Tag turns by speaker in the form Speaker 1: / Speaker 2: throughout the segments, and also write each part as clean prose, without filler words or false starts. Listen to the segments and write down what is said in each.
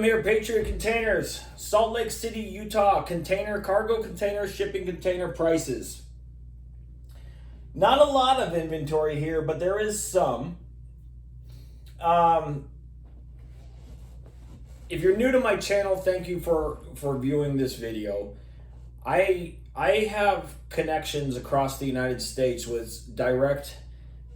Speaker 1: Tim here, Patriot Containers, Salt Lake City, Utah, cargo container, shipping container prices. Not a lot of inventory here, but there is some. If you're new to my channel, thank you for viewing this video. I have connections across the United States with direct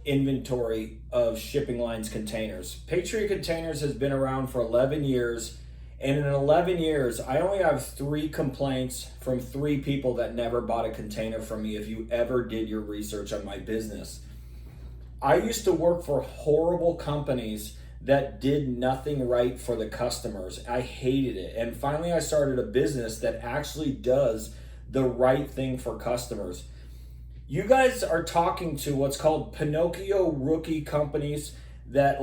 Speaker 1: inventory of shipping lines containers. Patriot Containers has been around for 11 years, and in 11 years I only have 3 complaints from 3 people that never bought a container from me. If you ever did your research on my business, I used to work for horrible companies that did nothing right for the customers. I hated it, and finally I started a business that actually does the right thing for customers. You guys are talking to what's called Pinocchio rookie companies that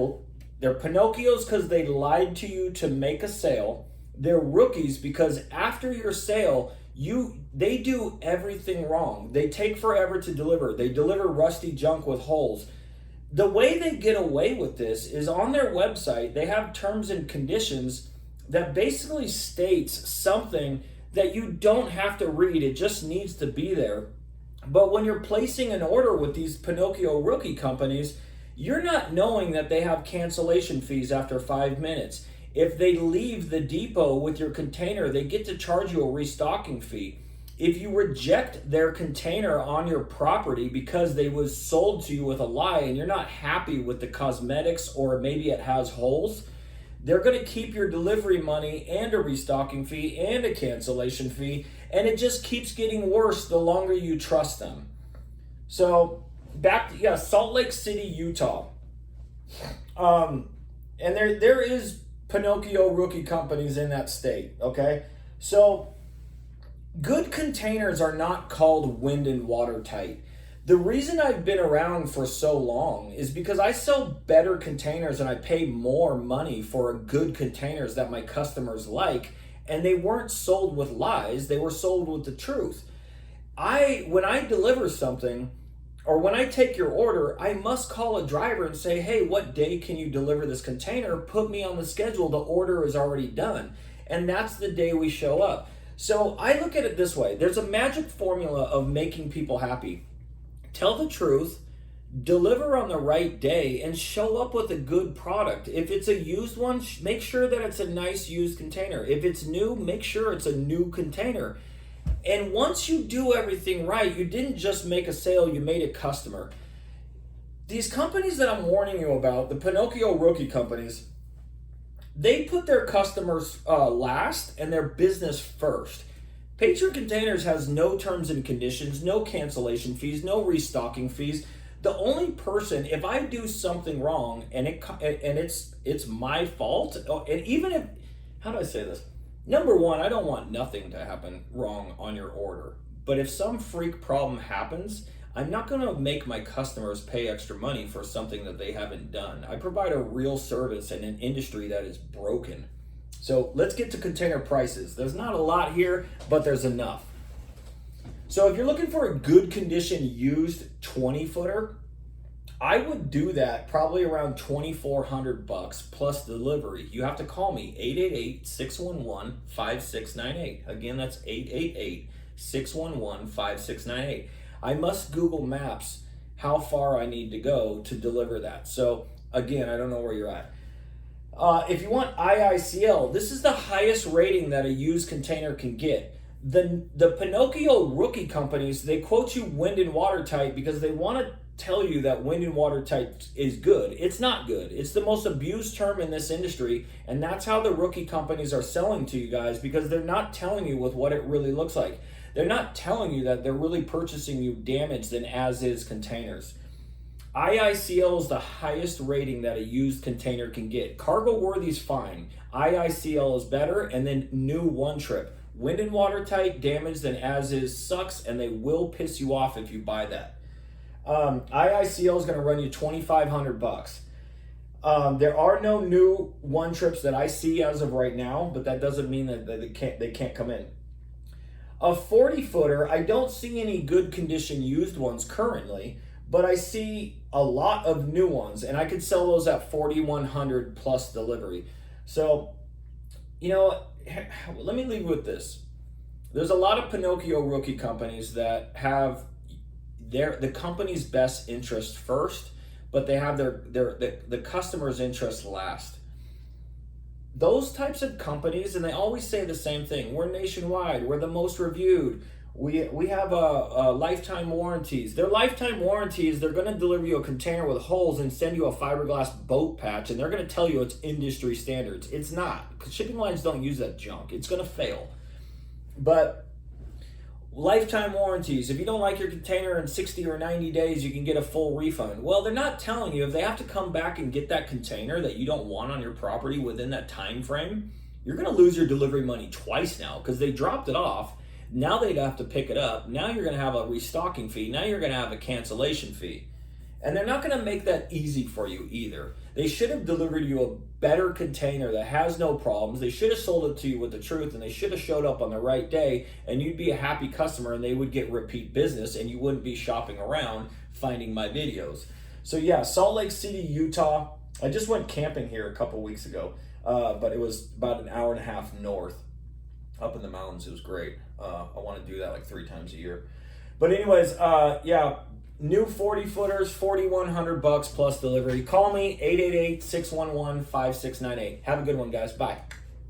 Speaker 1: they're Pinocchios because they lied to you to make a sale. They're rookies because after your sale, they do everything wrong. They take forever to deliver. They deliver rusty junk with holes. The way they get away with this is on their website, they have terms and conditions that basically states something that you don't have to read. It just needs to be there. But when you're placing an order with these Pinocchio rookie companies, you're not knowing that they have cancellation fees after 5 minutes. If they leave the depot with your container, they get to charge you a restocking fee. If you reject their container on your property because they was sold to you with a lie and you're not happy with the cosmetics or maybe it has holes, they're going to keep your delivery money and a restocking fee and a cancellation fee, and it just keeps getting worse the longer you trust them. So back to Salt Lake City, Utah. And there is Pinocchio rookie companies in that state, okay? So good containers are not called wind and watertight. The reason I've been around for so long is because I sell better containers and I pay more money for good containers that my customers like, and they weren't sold with lies, they were sold with the truth. When I deliver something, or when I take your order, I must call a driver and say, hey, what day can you deliver this container? Put me on the schedule, the order is already done. And that's the day we show up. So I look at it this way, there's a magic formula of making people happy. Tell the truth, deliver on the right day, and show up with a good product. If it's a used one, make sure that it's a nice used container. If it's new, make sure it's a new container. And once you do everything right, you didn't just make a sale, you made a customer. These companies that I'm warning you about, the Pinocchio rookie companies, they put their customers last and their business first. Patriot Containers has no terms and conditions, no cancellation fees, no restocking fees. The only person, if I do something wrong and it's my fault, and even if, how do I say this? Number one, I don't want nothing to happen wrong on your order. But if some freak problem happens, I'm not going to make my customers pay extra money for something that they haven't done. I provide a real service in an industry that is broken. So let's get to container prices. There's not a lot here, but there's enough. So if you're looking for a good condition used 20-footer, I would do that probably around $2,400 plus delivery. You have to call me, 888-611-5698. Again, that's 888-611-5698. I must Google Maps how far I need to go to deliver that. So again, I don't know where you're at. If you want IICL, this is the highest rating that a used container can get. The Pinocchio rookie companies, they quote you wind and watertight because they want to tell you that wind and watertight is good. It's not good. It's the most abused term in this industry, and that's how the rookie companies are selling to you guys, because they're not telling you with what it really looks like. They're not telling you that they're really purchasing you damaged and as-is containers. IICL is the highest rating that a used container can get. Cargo worthy is fine. IICL is better, and then new one trip. Wind and watertight, damaged and as is sucks, and they will piss you off if you buy that. IICL is going to run you $2,500. There are no new one trips that I see as of right now, but that doesn't mean that they can't come in. A 40-footer, I don't see any good condition used ones currently, but I see a lot of new ones, and I could sell those at $4,100 plus delivery. So you know, let me leave with this. There's a lot of Pinocchio rookie companies that have the company's best interest first, but they have the customer's interest last. Those types of companies, and they always say the same thing: we're nationwide, we're the most reviewed, we have a lifetime warranties. Their lifetime warranties, they're going to deliver you a container with holes and send you a fiberglass boat patch, and they're going to tell you it's industry standards. It's not, because shipping lines don't use that junk. It's going to fail. But lifetime warranties, if you don't like your container in 60 or 90 days, you can get a full refund. Well, they're not telling you if they have to come back and get that container that you don't want on your property within that time frame, you're going to lose your delivery money twice now, because they dropped it off. Now they'd have to pick it up. Now you're going to have a restocking fee. Now you're going to have a cancellation fee. And they're not going to make that easy for you either. They should have delivered you a better container that has no problems. They should have sold it to you with the truth, and they should have showed up on the right day, and you'd be a happy customer, and they would get repeat business, and you wouldn't be shopping around finding my videos. So yeah, Salt Lake City, Utah. I just went camping here a couple weeks ago, but it was about an hour and a half north up in the mountains. It was great. I want to do that like 3 times a year. But anyways, yeah, new 40 footers, $4,100 plus delivery. Call me 888-611-5698. Have a good one, guys. Bye.